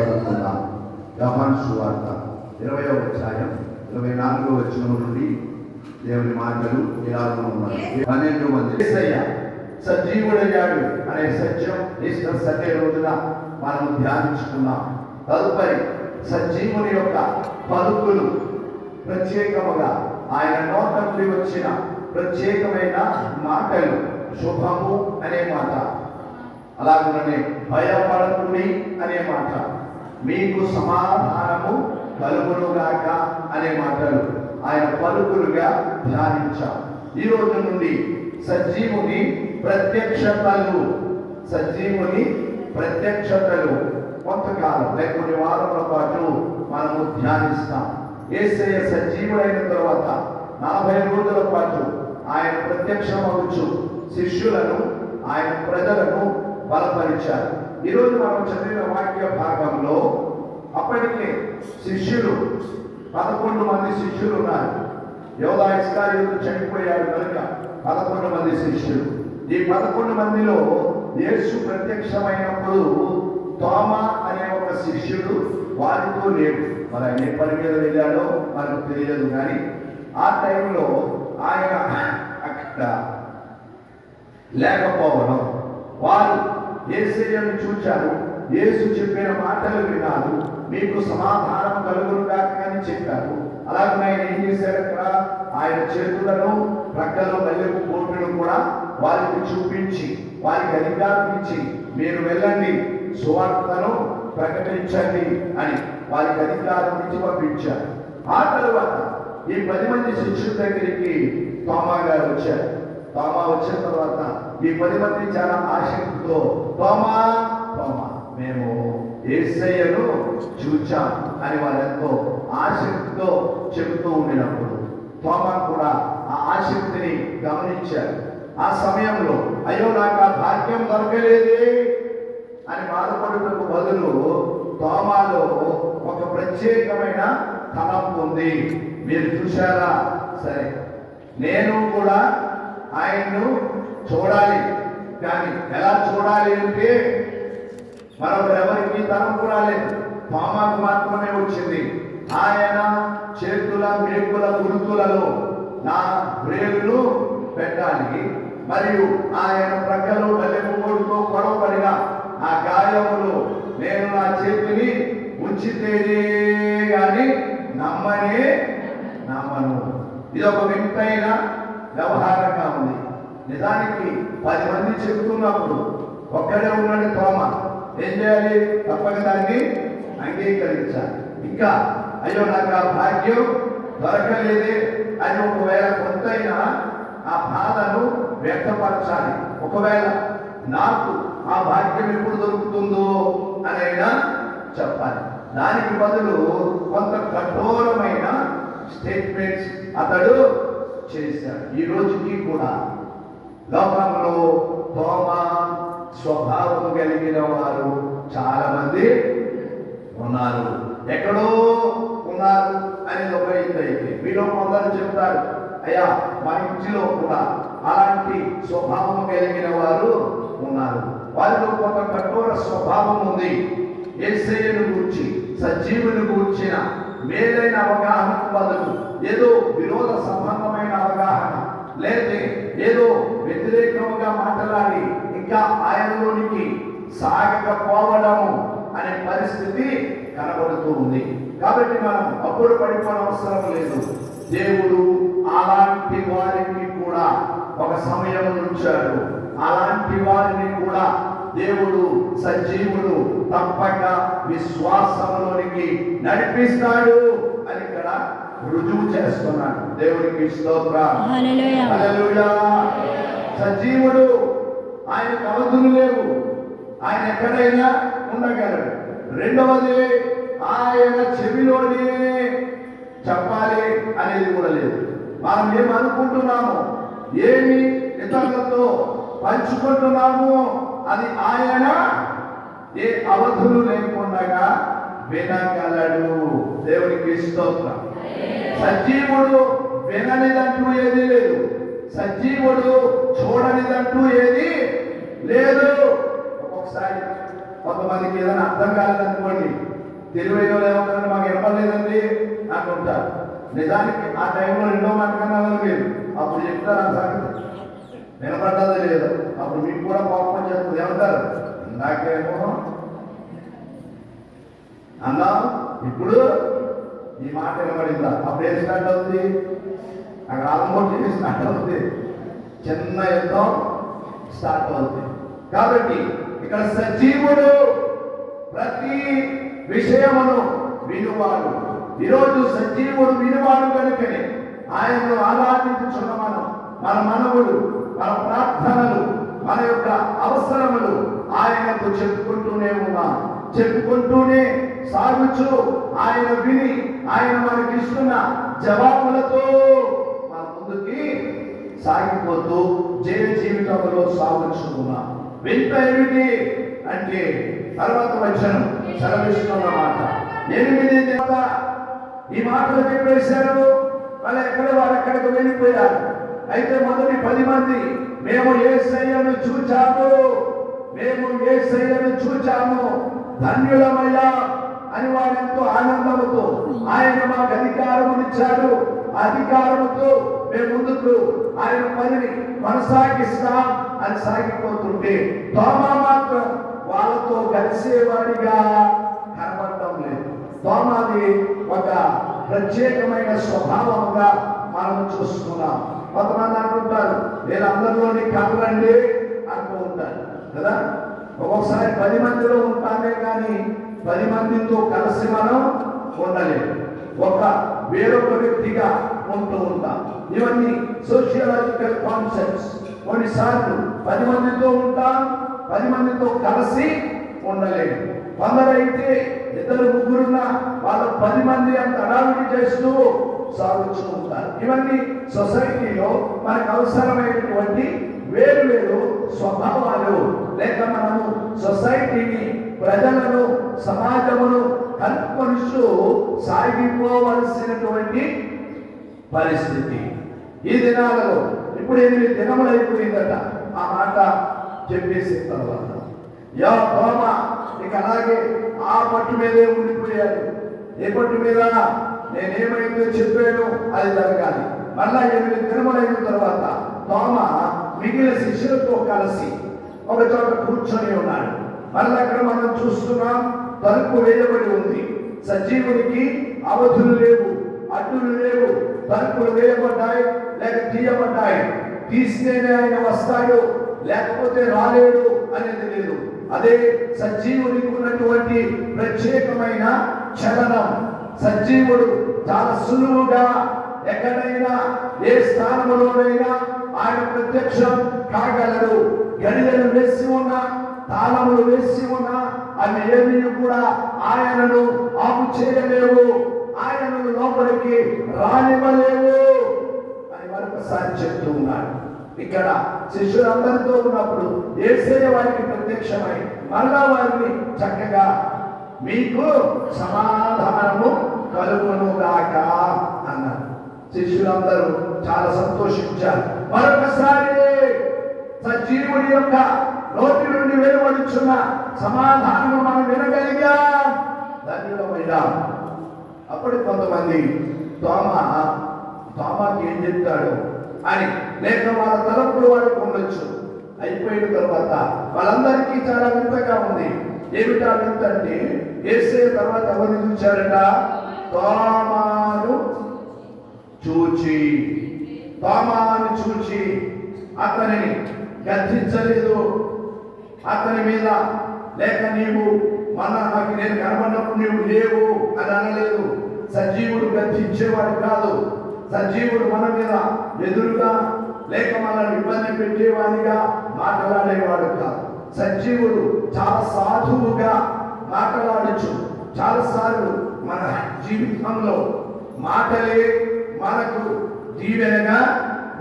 చదువుకుందాం. యోహాను సువార్త 20వ అధ్యాయం 24వ వచనం నుండి దేవుని మాటలు ఇలా ఉన్నాయి. 12 మంది యేసయ్య సజీవుడయ్యాడు అనే సత్యం ఈస్టర్ సండే రోజున మనం ధ్యానించుకున్నాం. తదుపరి సజీవుని యొక్క పలుకులు, ప్రత్యేకముగా ఆయన నోట నుండి వచ్చిన ప్రత్యేకమైన మాటలు, శుభము అనే మాట, అలాగనే భయపడకుడి అనే మాట, మీకు సమాధానము కలుగునుగాక అనే మాటలు ఆయన పలుకులుగా ధ్యానించాం. ఈ రోజు నుండి సజీవుని ప్రత్యక్షతలు కొంతకాలం కొన్ని వారముల పాటు మనము ధ్యానిస్తాం. యేసయ్య సజీవుడైన తర్వాత 40 రోజుల పాటు ఆయన ప్రత్యక్షమవుచు శిష్యులను, ఆయన ప్రజలను బలపరిచారు. ఈరోజు మనం చదివిన వాక్య భాగంలో అప్పటికే శిష్యులు 11 మంది శిష్యులు ఉన్నారు. యోధా ఇస్కరియోతు చనిపోయాడు కనుక 11 మంది శిష్యులు. ఈ 11 మందిలో యేసు ప్రత్యక్షమైనప్పుడు తోమా అనే ఒక శిష్యుడు వారితో లేడు. మరి ఆయన ఏ పని మీద వెళ్ళాడో మనకు తెలియదు, కానీ ఆ టైంలో ఆయన అక్కడ లేకపోవడం, వారు యేసయ్యను చూచారు, యేసు చెప్పిన మాటలు విన్నారు, మీకు సమాధానం కలుగునుగాక అని చెప్పారు. అలాగే ఆయన ఏం చేశారు, అక్కడ ఆయన చేతులను, ప్రక్కలో మల్లెపు కోటును కూడా వారికి చూపించి, వారికి అధికారం ఇచ్చి, మీరు వెళ్ళండి, సువార్తను ప్రకటించండి అని వారికి అధికారం ఇచ్చి పంపించారు. ఆ తరువాత ఈ 10 మంది శిష్యుల దగ్గరికి తోమా గారు వచ్చారు. తోమా వచ్చిన తర్వాత ఈ 10 మంది చాలా ఆసక్తితో, తోమా మేము యేసయ్యను చూచాం అని వారెంతో ఆసక్తితో చెబుతూ ఉండినప్పుడు తోమా కూడా ఆ ఆసక్తిని గమనించారు. ఆ సమయంలో అయ్యో నాకు ఆ భాగ్యం దొరకలేదే అని బాధపడుటకు బదులు తోమాలో ఒక ప్రత్యేకమైన తలంపు ఉంది. మీరు చూశారా? సరే, నేను కూడా ఆయన్ను చూడాలి, కానీ ఎలా చూడాలి అంటే మరొకరెవరికి తలంపు రాలేదు, తోమాకు మాత్రమే వచ్చింది. ఆయన చేతుల మేకుల గుర్తులలో నా వ్రేలును పెట్టాలి, మరియు ఆయన ప్రక్కలు మల్లెపూలతో పొడవబడిన ఆ గాయములు నేను నా చేతిని ఉంచితేనే గాని నమ్మను. ఇది ఒక వింతైన వ్యవహారంగా ఉంది. నిజానికి 10 మంది చెబుతున్నప్పుడు ఒక్కడే ఉన్నాడు తోమా. ఏం చేయాలి? తప్పక దాన్ని అంగీకరించాలి. ఇంకా అయ్యో నాకు ఆ భాగ్యం దొరకలేదే అని ఒకవేళ కొంతైనా ఆ బాధను వ్యక్తపరచాలి. ఒకవేళ నాకు ఆ భాగ్యం ఎప్పుడు దొరుకుతుందో అనైనా చెప్పాలి. దానికి బదులు కొంత కఠోరమైన స్టేట్మెంట్స్ అతడు చేశాడు. ఈ రోజుకి కూడా లోకంలో తోమా స్వభావం కలిగిన వారు చాలా మంది ఉన్నారు. ఎక్కడో ఉన్నారు అనేది ఒక అయితే మీలో కొందరు చెప్తారు, అయ్యా మా ఇంటిలో కూడా అలాంటి స్వభావం కలిగిన వారు ఉన్నారు. వారిలో కొంత కఠోర స్వభావం ఉంది. యేసయ్యను గూర్చి, సజీవుని గూర్చిన మేలైన అవగాహనకు బదులు ఏదో విరోధ సంబంధమైన అవగాహన, లేకపోతే ఏదో వ్యతిరేకంగా మాట్లాడి ఇంకా ఆయనలోనికి సాగకపోవడము అనే పరిస్థితి కనబడుతూ ఉంది. కాబట్టి మనం అప్పుడు పడిపోవడం అవసరం లేదు. దేవుడు అలాంటి వారిని కూడా ఒక సమయం ఉంచాడు. అలాంటి వారిని కూడా దేవుడు సజీవుడు తప్పక విశ్వాసంలోనికి నడిపిస్తాడు అని ఇక్కడ రుజువు చేస్తున్నాడు. దేవునికి స్తోత్రం. హల్లెలూయా. సజీవుడు, ఆయనకు అవధులు లేవు, ఆయన ఎక్కడైనా ఉండగలడు. రెండవది, ఆయన చెవిలోనే చెప్పాలి అనేది కూడా లేదు. మనం ఏమనుకుంటున్నామో, ఏమి ఇతరులతో పంచుకుంటున్నామో అది ఆయన ఏ అవధులు లేకుండా వినగలడు. దేవునికి స్తోత్రం. సజీవుడు విననిదంటూ ఏది లేదు, సజీవుడు చూడనిదంటూ ఏది లేదు. ఒక్కొక్కసారి కొంతమందికి ఏదైనా అర్థం కాలేదనుకోండి, తెలివైన వాళ్ళు ఏమవుతారంటే మాకు వినపడలేదండి అంటుంటారు. నిజానికి ఆ టైంలో రెండో మాట కన్నా లేదు, అప్పుడు చెప్తారు ఆ సంగతి వినపడ్డది లేదు. అప్పుడు మీకు కూడా కోపం చెప్తుంది, ఏమంటారు ఇందాకేమో అన్నా ఇప్పుడు ఈ మాట వినపడిందా, అప్పుడు ఏం స్టార్ట్ అవుతుంది, అక్కడ ఆల్మోస్ట్ స్టార్ట్ అవుతుంది, చిన్న యుద్ధం స్టార్ట్ అవుతుంది. కాబట్టి ఇక్కడ సజీవుడు ప్రతి విషయమును వినువాడు. ఈరోజు సజీవుడు వినువాడు కనుకనే ఆయనను ఆరాధించుచున్న మన మనవులు, మన ప్రార్థనలు, మన యొక్క అవసరములు ఆయనకు చెప్పుకుంటూనే ఉన్నాం. చెప్పుకుంటూనే సాగుచు ఆయన విని ఆయన మనకిస్తున్న జవాబులతో మన ముందుకి సాగిపోతూ జయ జీవితంలో సాగుచున్నాం. వింత ఏమిటి అంటే తర్వాత వచనం సెలవిస్తున్న మాట 8 ఈ మాటలు చెప్పేశారు. వాళ్ళు వారెక్కడికి వెళ్ళిపోయారు. అయితే మొదటి 10 మంది మేము యేసయ్యను చూచాము, మేము యేసయ్యను చూచాము, ధన్యులమయ్యా అని వారెంతో ఆనందముతో ఆయన మాకు అధికారమునిచ్చాడు, అధికారముతో మేము ముందుకు ఆయన పనిని కొనసాగిస్తాం అని సాగిపోతుంటే తోమా మాత్రం వాళ్ళతో కలిసేవాడిగా కనబడటం లేదు. తోమాది ఒక ప్రత్యేకమైన స్వభావంగా మనం చూస్తున్నాం. కొంతమంది అంటుంటారు వీళ్ళందరిలోని కలరండి అంటూ ఉంటారు కదా. ఒక్కొక్కసారి 10 మందిలో ఉంటామే కానీ 10 మందితో కలిసి మనం ఉండలేము, ఒక వేరొక వ్యక్తిగా ఉంటూ ఉంటాం. ఇవన్నీ సోషియాలజికల్ కాన్సెప్ట్స్. కొన్నిసార్లు 10 మందితో ఉంటాం, 10 మందితో కలిసి ఉండలేము. కొందరైతే 2-3 వాళ్ళు 10 మంది అంత హడావిడి చేస్తూ సాగుతూ ఉంటారు. ఇవన్నీ సొసైటీలో మనకు అవసరమైనటువంటి వేరు వేరు స్వభావాలు. లేక మనము సొసైటీని, ప్రజలను, సమాజమును కలుపుకొనిస్తూ సాగిపోవలసినటువంటి పరిస్థితి ఈ దినాలలో. ఇప్పుడు 8 దినములు అయిపోయిందట ఆ మాట చెప్పేసిన తర్వాత. తోమ ఇక అలాగే ఆ పట్టు మీదే ఉండిపోయాడు. ఏ పట్టు మీద నేనేమైతే చెప్పాను అది జరగాలి. మళ్ళా 8 దినములు అయిన తర్వాత తోమ మిగిలిన శిష్యులతో కలిసి ఒక చోట కూర్చొని ఉన్నాడు. మళ్ళీ అక్కడ మనం చూస్తున్నాం, తలుపు వేయబడి ఉంది. సజీవునికి అవధులు లేవు, అడ్డులు లేవు. తలుపులు వేయబడ్డాయి లేక తీయబడ్డాయి. తీస్తేనే ఆయన వస్తాడు, లేకపోతే రాలేడు అనేది లేదు. అదే సజీవునికి ఉన్నటువంటి ప్రత్యేకమైన చలనం. సజీవుడు చాలా సులువుగా ఎక్కడైనా ఏ స్థానంలోనైనా ఆయన ప్రత్యక్షం కాగలడు. గడియలు వేసి ఉన్నా, తాళములు వేసి ఉన్నా అవి ఏమీ కూడా ఆయనను ఆపు చేయలేవు, ఆయనను లోపలికి రానివ్వలేవు అని మరొకసారి చెప్తూ ఉన్నాడు. ఇక్కడ శిష్యులందరితో ఉన్నప్పుడు యేసయ్య వారికి ప్రత్యక్షమై మళ్ళా వారిని చక్కగా మీకు సమాధానము కలుగును గాక అన్నారు. శిష్యులందరూ చాలా సంతోషించారు. మరొకసారి సజీవుడి యొక్క నోటి నుండి వెలువడుచున్న సమాధానము మనం వినగలిగాం, ధన్యులమయ్యాం. అప్పుడు కొంతమంది తోమాకి ఏం చెప్తాడు అని, లేక వాళ్ళ తలపులు వాళ్ళకు ఉండొచ్చు. అయిపోయిన తర్వాత వాళ్ళందరికీ చాలా వింతగా ఉంది. ఏమిటా వింత అంటే యేసయ్య తర్వాత ఎవరిని చూచారట? తోమాను చూచి అతనిని గద్దించలేదు. అతని మీద లేక నీవు నాకు నేను కనబడినప్పుడు నీవు లేవు అని అనలేదు. సజీవుడు గద్దించేవాడు కాదు. సజీవుడు మన మీద ఎదురుగా లేక మనల్ని ఇబ్బంది పెట్టేవాడిగా మాట్లాడేవాడు కాదు. సజీవుడు చాలా సాధువుగా మాట్లాడచ్చు. చాలాసార్లు మన జీవితంలో మాటలే మనకు దీవెనగా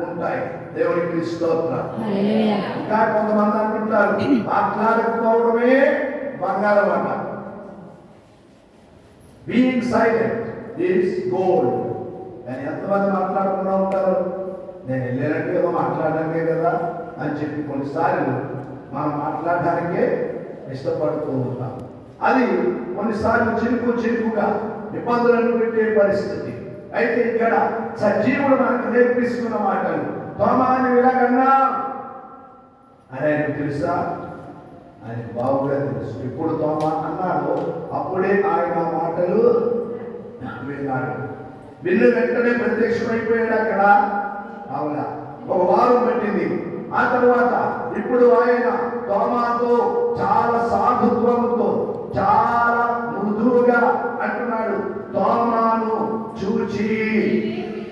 ఉంటాయి. దేవునికి స్తోత్రం. ఇంకా కొంతమంది అంటుంటారు మాట్లాడకపోవడమే బంగారం అన్న. Being silent is gold. కానీ ఎంతమంది మాట్లాడకుండా ఉంటారు? నేను వెళ్ళినట్టు ఏదో మాట్లాడడానికే కదా అని చెప్పి కొన్నిసార్లు మనం మాట్లాడడానికే ఇష్టపడుతూ ఉంటాం. అది కొన్నిసార్లు చిరుకుగా ఇబ్బందులను పెట్టే పరిస్థితి. అయితే ఇక్కడ సజీవుడు మనకు నేర్పిస్తున్న మాటలు, తోమాని ఇలాగన్నా అని ఆయనకు తెలుసా? ఆయన బాగుగా తెలుసు. ఇప్పుడు తోమా అన్నాడు, అప్పుడే ఆయన మాటలు విన్నాడు. విన్ను వెంటనే ప్రత్యక్షమైపోయాడు అక్కడ. అవునా, ఒక వారం పట్టింది. ఆ తర్వాత ఇప్పుడు ఆయన తోమాతో చాలా సాధుత్వంతో, చాలా మృదువుగా అంటున్నాడు, తోమాను చూచి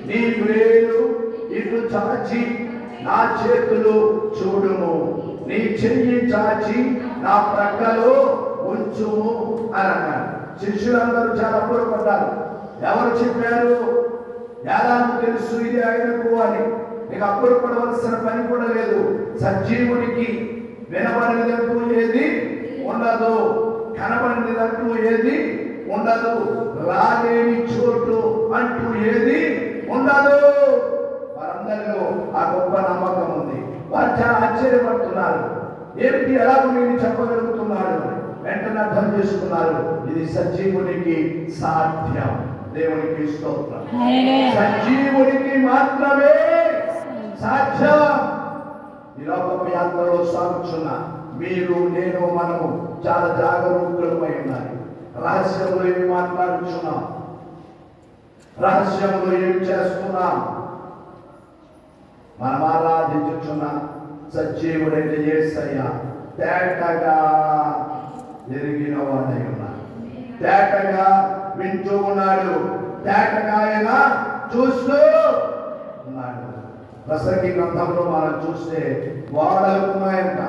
నీ వేలు ఇటు చాచి నా చేతులు చూడుము, నీ చెయ్యి చాచి నా ప్రక్కలో ఉంచుము అని అన్నాడు. శిష్యులందరూ చాలా అప్పుడపడ్డారు. ఎవరు చెప్పారు? ఎలా తెలుసు ఇది ఆయనకు అని? నీకు అప్పుడు పడవలసిన పని కూడా లేదు. సజీవునికి వినబడినదంటూ ఏది ఉండదు, కనబడినదంటూ ఏది ఉండదు, రాలేని చోటు అంటూ ఏది ఉండదు. వారందరిలో ఆ గొప్ప నమ్మకం ఉంది. వారు చాలా ఆశ్చర్యపడుతున్నారు. ఏమిటి, ఎలాగో నేను చెప్పగలుగుతున్నాడు? వెంటనే అర్థం చేసుకున్నారు, ఇది సజీవునికి సాధ్యం. దేవునికి స్తోత్రం. సజీవునికి మాత్రమే సాధ్యం. ఈ లోకపు యాత్రలో సాగుతున్న మీరు, నేను, మనము చాలా జాగరూకులమై ఉండాలి. రహస్యంలో ఏమి మాట్లాడుతున్నాం, రహస్యంలో ఏమి చేస్తున్నాం, మనం ఆరాధించుచున్న సజీవుడైన యేసయ్య తేటగా ఎరిగిన వాడై ఉన్నాడు. తేటగా వింటూ ఉన్నాడు, తేటగా ఆయన చూస్తూ ఉన్నాడు. ప్రసంగి గ్రంథంలో మనం చూస్తే గోడలకు ఉన్నాయంట.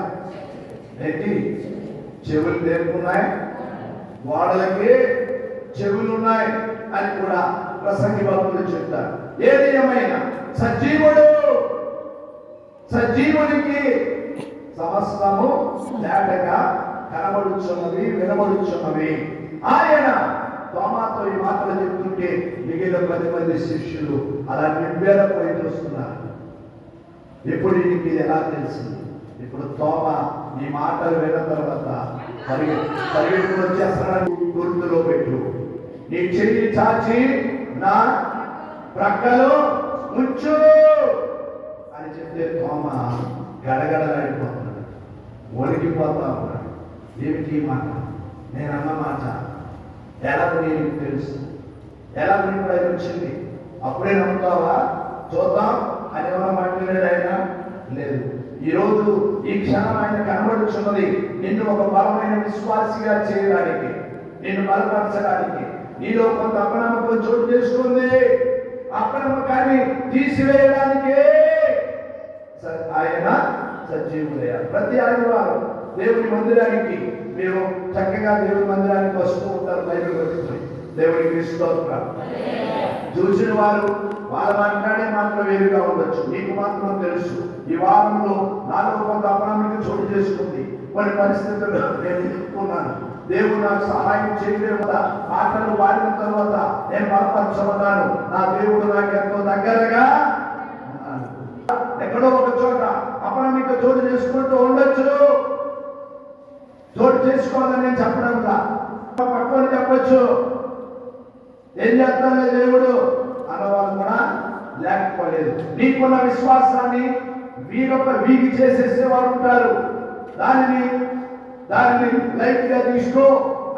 ఏంటి? చెవులు లేకున్నాయి, గోడలకి చెవులు ఉన్నాయి అని కూడా ప్రసంగి భక్తులు చెప్తారు. ఏది ఏమైనా సజీవునికి సమస్తము తేటగా కనబడుచున్నది, వినబడుచున్నది. ఆయన తోమాతో ఈ మాటలు చెప్తుంటే మిగిలిన 10 మంది శిష్యులు అలా నిబ్బేరపోయి చూస్తున్నారు. ఎప్పుడు ఇది ఎలా తెలిసింది? ఇప్పుడు తోమా ఈ మాటలు విన్న తర్వాత పరిగెత్తుకు వచ్చేస్తున్నాడు. గుర్తులో పెట్టు, నీ చెయ్యి చాచి నా ప్రక్కలో ఉంచు అని చెప్తే తోమా గడగడలాడిపోతున్నాడు, వణికిపోతా ఉన్నాడు. ఏమిటి మాట? నేనన్న మాట ఎలాగో నీకు తెలుసు, ఎలాగో నీకు అది వచ్చింది, అప్పుడే నమ్ముతావా? చూద్దాం అని ఎవరో మాట్లాడాడు ఆయన? లేదు. ఈరోజు ఈ క్షణం ఆయన కనబడుచున్నది నిన్ను ఒక బలమైన విశ్వాసిగా చేయడానికి, నిన్ను బలపరచడానికి. నీలో కొంత అపనమ్మకం చోటు చేసుకుంది. అపనమ్మకాన్ని తీసివేయడానికే ఆయన సజీవుడయ్యారు. ప్రతి ఆదివారం దేవుని మందిరానికి మీరు చక్కగా దేవుని మందిరానికి వస్తూ ఉంటారు. బైబిల్ పట్టుకుని దేవునికి స్తోత్రం. చూసిన వారు వాళ్ళ మాట్లాడే మాటలు వేరుగా ఉండొచ్చు, నీకు మాత్రం తెలుసు. ఈ వారంలో నాలో కొంత అపనమ్మకం చోటు చేసుకుంది. కొన్ని పరిస్థితుల్లో నేను చెప్తున్నాను, దేవుడు నాకు సహాయం చేయలేదు కదా. మాటలు వాడిన తర్వాత నేను బలపరచమన్నాను. నా దేవుడు నాకు ఎంతో దగ్గరగా ఉన్నాను. ఎక్కడో ఒక చోట అపనమ్మకం చోటు చేసుకుంటూ ఉండొచ్చు. చోటు చేసుకోవాలని నేను చెప్పడంలా, పక్కని చెప్పొచ్చు. ఏం చేస్తానే దేవుడు అన్నవాళ్ళు కూడా లేకపోలేదు. నీకున్న విశ్వాసాన్ని వీగి చేసేసేవారు ఉంటారు. దానిని లైట్ గా తీసుకో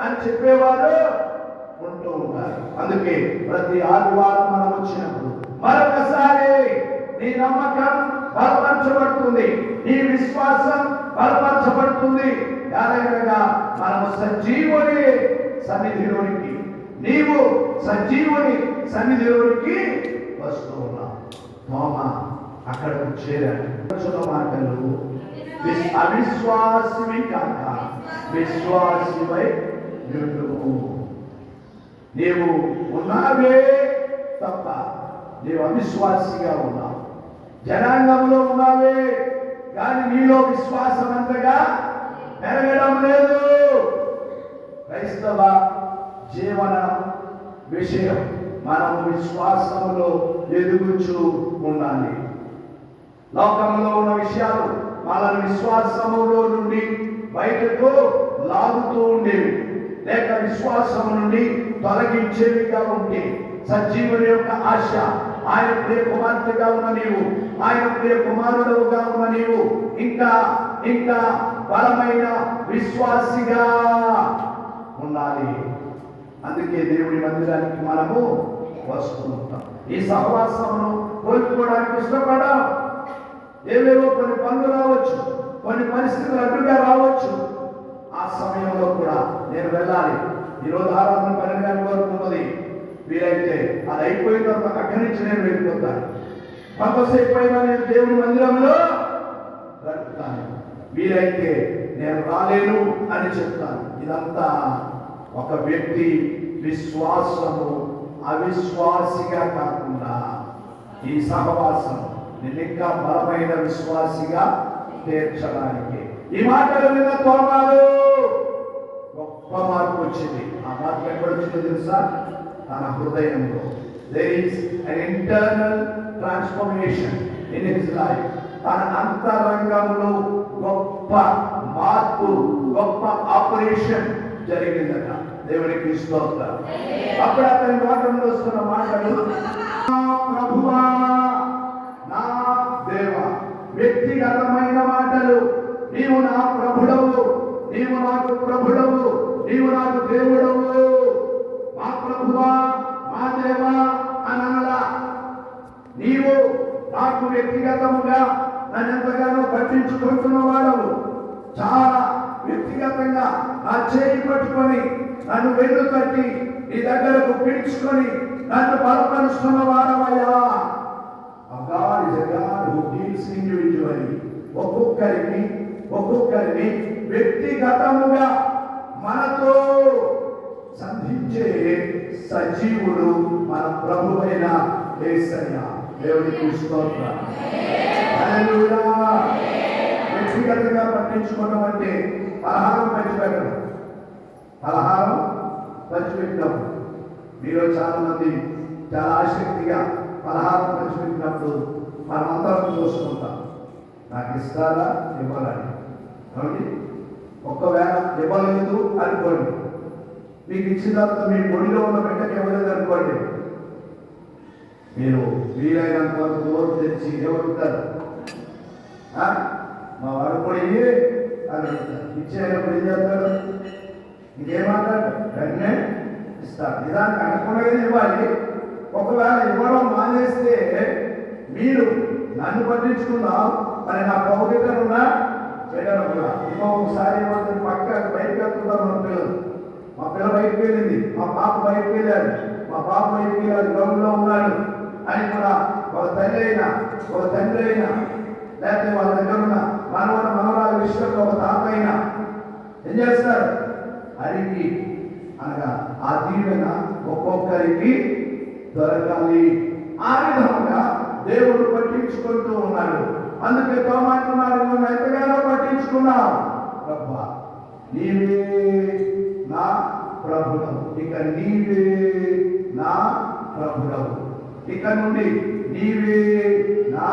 అని చెప్పేవారు ఉంటూ ఉంటారు. అందుకే ప్రతి ఆదివారం మనం వచ్చినప్పుడు మరొకసారి నీ నమ్మకం బలపరచబడుతుంది, నీ విశ్వాసం బలపరచబడుతుంది. ఎలాగనగా మనము సజీవుని సన్నిధిలోనికి, నీవు సజీవుని సన్నిధిలోనికి వస్తూ ఉన్నావు. తోమా అక్కడకు చేరాడు. మాటలు అవిశ్వాసివి కాక విశ్వాసివై ఉండుము. నీవు ఉన్నావే తప్ప నీవు అవిశ్వాసిగా ఉన్నావు. జనాంగంలో ఉన్నావే కానీ నీలో విశ్వాసం అంతగా పెరగడం లేదు. క్రైస్తవ జీవన విషయం మనము విశ్వాసములో ఎదుగుచూ ఉండాలి. లోకంలో ఉన్న విషయాలు మన విశ్వాసములో నుండి బయటకు లాగుతూ ఉండేవి. లేక విశ్వాసం నుండి తొలగించేవిగా ఉంటే, సజీవుని యొక్క ఆశ, ఆయన ప్రియ కుమార్తెగా ఉన్న నీవు, ఆయన ప్రియ కుమారుడుగా ఉన్న నీవు ఇంకా ఇంకా బలమైన విశ్వాసిగా ఉండాలి. అందుకే దేవుడి మందిరానికి మనము వస్తూ ఉంటాం. ఈ సహవాసమును కోల్పోవడానికి ఇష్టపడం. ఏవేవో కొన్ని పనులు రావచ్చు, కొన్ని పరిస్థితులు అడ్డుగా రావచ్చు. ఆ సమయంలో కూడా నేను వెళ్ళాలి. ఈరోజు ఆరాధన 12 గంటల వరకు ఉన్నది. వీలైతే అది అయిపోయిన తర్వాత అక్కడి నుంచి నేను వెళ్ళిపోతాను. కొంతసేపు అయినా నేను దేవుని మందిరంలో గడుపుతాను. వీలైతే నేను రాలేను అని చెప్తాను. ఇదంతా ఒక వ్యక్తి విశ్వాసము అవిశ్వాసిగా కాకుండా ఈ సహవాసం నిన్ను ఇంకా బలమైన విశ్వాసిగా తీర్చడానికి. ఈ మాటల మీద తోమాలు గొప్ప మార్పు వచ్చింది. ఆ మార్పు ఎక్కడ వచ్చిందో తెలుసా? తన హృదయంలో. There is an internal transformation in his life. తన అంతరంగంలో గొప్ప మార్పు, గొప్ప ఆపరేషన్ జరిగిందట. దేవునికి స్తోత్రం. అప్పుడు అతని నోటంలో వస్తున్న మాటలు, ప్రభువా, నా దేవా. వ్యక్తిగతమైన మాటలు. నీవు నా ప్రభుడవు, నీవు నాకు ప్రభుడవు, నీవు నాకు దేవుడవు, మా ప్రభువా, మా దేవా అనలా. నీవు నాకు వ్యక్తిగతముగా నన్ను ఎంతగానో పట్టించుకుంటున్న వాడవు. చాలా వ్యక్తిగతంగా నా చేయి పట్టుకొని నన్ను వెన్ను తట్టి నీ దగ్గరకు పిలుచుకొని నన్ను బలపరుస్తున్న వాడవయ్యా. God is a God who deals individually. ఒక్కొక్కరిని వ్యక్తిగతముగా మనతో సంధించే సజీవుడు మన ప్రభువైన యేసయ్య. దేవునికి స్తోత్రం. హల్లెలూయా. వ్యక్తిగతంగా పట్టించుకోవడం అంటే పలహారం పంచిపెట్టడం. పలహారం పంచిపెట్టినప్పుడు మీలో చాలా మంది చాలా ఆసక్తిగా పలహారం పంచిపెట్టినప్పుడు మనం అందరం చూసుకుంటాం. నాకు ఇస్తారా ఇవ్వాలని. కాబట్టి ఒకవేళ ఇవ్వలేదు అనుకోండి, మీకు ఇచ్చిన తర్వాత మీ ఒడిలో ఉన్న బిడ్డకి ఇవ్వలేదు అనుకోండి, మీరు వీలైనంత వరకు నోరు తెచ్చి ఏమడుగుతారు? మా వాడు కూడా ఇయ్యే అని అడుగుతారు. ఇచ్చేటప్పుడు ఏం చేస్తాడు? ఇంకేమంటాడు? వెంటనే ఇస్తాడు. నిదానికి అనుకున్నది ఇవ్వాలి. ఒకవేళ ఇవ్వడం మానేస్తే మీరు నన్ను పట్టించుకుందాం మరి నా పౌకితనున్నా చేయడం కూడా. ఇంకొకసారి పక్క బయటకు వెళ్తున్నారు మన పిల్లలు. మా పిల్ల బయటకు వెళ్ళింది, మా పాప బయటకు వెళ్ళాడు, మా పాప బయటకు వెళ్ళాడు, గ్రౌండ్లో ఉన్నాడు అని కూడా ఒక తండ్రి అయినా లేకపోతే వాళ్ళ దగ్గర ఉన్న మనవరాల విషయంలో ఒక తాత అయినా ఏం చేస్తారు? అడిగి అనగా ఆ దీవెన ఒక్కొక్కరికి దొరకాలి. ఆ విధంగా దేవుడు పట్టించుకుంటూ ఉన్నాడు. అందుకే తోమాటున్నారు, నువ్వు ఎంతగానో పట్టించుకున్నావు. ప్రభా, నీవే నా ప్రభుడవు, ఇక నీవే నా ప్రభుడవు, ఇక నుండి నీవే నా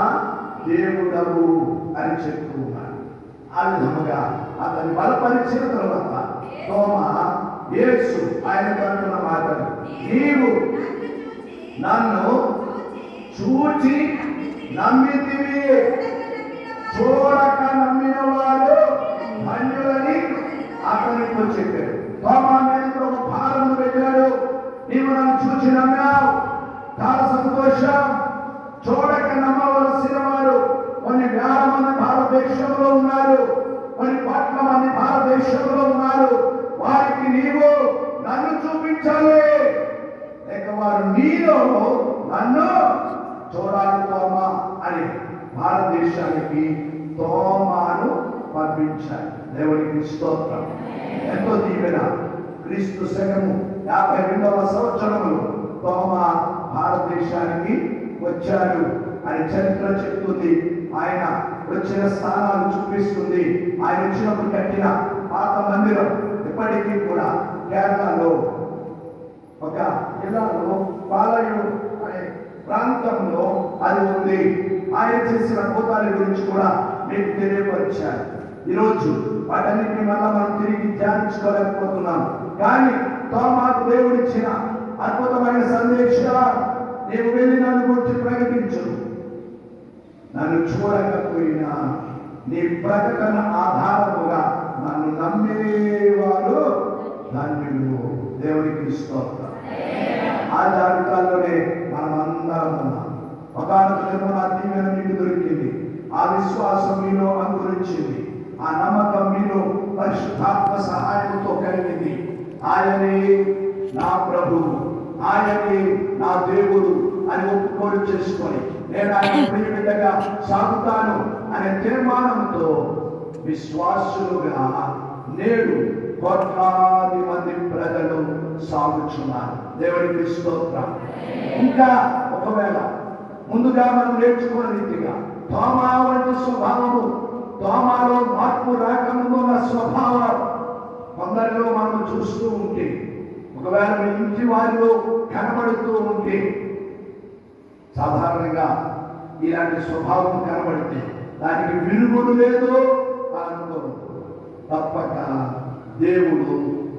దేవుడవు అని చెప్తూ ఉన్నాడు. ఆ విధముగా అతన్ని బలపరిచిన తర్వాత తోమా యేసు ఆయనకు అంటున్న మాటలు, నీవు నన్ను చూచి నమ్మితివి, చూడక నమ్మిన వాడు ధన్యులని అతనితో చెప్పాడు. తోమా మీద ఒక భారం పెట్టాడు. నీవు నన్ను చూచి నమ్మావు, చాలా సంతోషం. చూడక నమ్మవలసిన వారు కొన్ని వేల మంది భారతదేశంలో ఉన్నారు, కొన్ని కోట్ల మంది భారతదేశంలో ఉన్నారు. వారికి నీవు నన్ను చూపించాలి, లేక వారు నీలో నన్ను చూడాలి తోమా అని భారతదేశానికి తోమాను పంపించాలి. దేవునికి స్తోత్రం. ఎంతో దీవెన. క్రీస్తు శకము 52వ సంవత్సరములో తోమా భారతదేశానికి వచ్చాడు అని చరిత్ర చెప్తుంది. ఆయన వచ్చిన స్థానాలు చూపిస్తుంది. ఆయన వచ్చినప్పుడు కట్టిన పాత మందిరం ఇప్పటికీ కూడా కేరళలో ఒక జిల్లాలో పాలయూరు అనే ప్రాంతంలో అది ఉంది. ఆయన చేసిన అద్భుతాల గురించి కూడా మీకు తెలియపరిచారు. ఈరోజు వాటన్నిటిని మళ్ళా మనం తిరిగి ధ్యానించుకోలేకపోతున్నాం. కానీ తోమాకు దేవుడిచ్చిన అద్భుతమైన సందేశం, నీవు వెళ్ళి నన్ను గురించి ప్రకటించు, నన్ను చూడకపోయినా నీ ప్రకటన ఆధారముగా నన్ను నమ్మేవారు ధన్యులు. దేవునికి స్తోత్రం. ఆ జాబితాలోనే మనం అందరం ఉన్నాం. ఒకనొక దినమున ఆ దీవెన మీకు దొరికింది, ఆ విశ్వాసం మీలో అంకురించింది, ఆ నమ్మకం మీలో పరిశుద్ధాత్మ సహాయంతో కలిగింది. ఆయనే నా ప్రభు, ఆయనే నా దేవుడు అని ఒప్పుకోలు చేసుకొని నేను ఆయన ప్రియబిడ్డగా సాగుతాను అనే తీర్మానంతో విశ్వాసులుగా నేడు కోట్లాది మంది ప్రజలు సాగుతున్నారు. దేవుడికి స్తోత్రం. ఇంకా ఒకవేళ ముందుగా మనం నేర్చుకున్న రీతిగా తోమా వంటి స్వభావము, తోమాలో మార్పు రాకముందు ఉన్న స్వభావం కొందరిలో మనం చూస్తూ ఉంటే, ఒకవేళ మీ ఇంటి వారిలో కనబడుతూ ఉంటే, సాధారణంగా ఇలాంటి స్వభావం కనబడితే దానికి విరుగుడు లేదు అనుకోవద్దు. తప్పక దేవుడు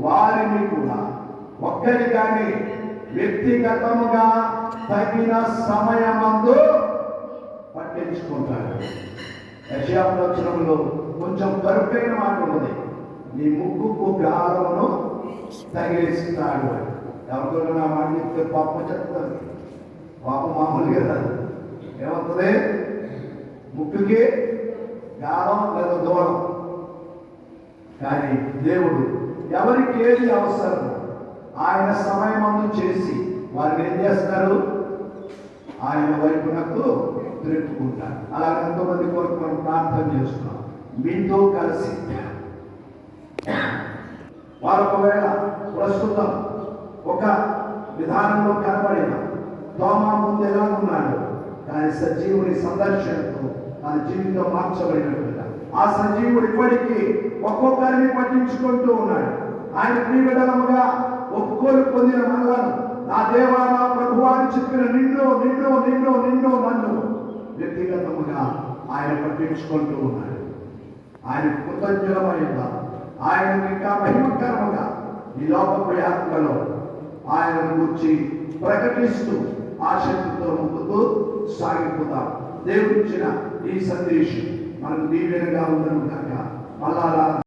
వారిని కూడా ఒక్కరిగానే వ్యక్తిగతముగా తగిన సమయమందు పట్టించుకుంటాడు. యెషయా ప్రవచనంలో కొంచెం కరుకైన మాట ఉన్నది, నీ ముక్కుకు గాలమును తగిలిస్తాడు. ఎవరితో నా మాట చెప్తే పాప చెప్తారు, పాప మామూలుగా రాదు. ఏమవుతుంది? ముక్కుకి గాలం లేదా దూరం. కానీ దేవుడు ఎవరికి ఏది అవసరం ఆయన సమయమందు చేసి వారిని ఏం చేస్తారు? ఆయన వైపునకు తిరుగుకుంటారు. అలాగే ఎంతోమంది కొరకు మనం ప్రార్థన చేస్తున్నాం. మీతో కలిసి వారు ఒకవేళ ప్రస్తుతం ఒక విధానంలో కనబడిన తోమా ముందు ఎలా ఉన్నాడు, కానీ సజీవుని సందర్శనతో తన జీవితం మార్చబడినట్టుగా ఆ సజీవుడు ఇప్పటికీ ఒక్కొక్కరిని పట్టించుకుంటూ ఉన్నాడు. ఆయన ప్రియబిడ్డలముగా ఒప్పుకోలు పొందిన మనలను నా దేవా నా ప్రభువా అని చెప్పిన నిన్ను నిన్ను నిన్ను నిన్ను నన్ను వ్యక్తిగతముగా ఆయన పట్టించుకుంటూ ఉన్నాడు. ఆయన కృతజ్ఞమైందా, ఆయనకు ఇంకా మహిమకరముగా ఈ లోకపు యాత్రలో ఆయనను గురించి ప్రకటిస్తూ ఆసక్తితో ముందుకు సాగిపోతాం. దేవుడిచ్చిన ఈ సందేశం మనకు దీవెనగా ఉండను కాక మళ్ళా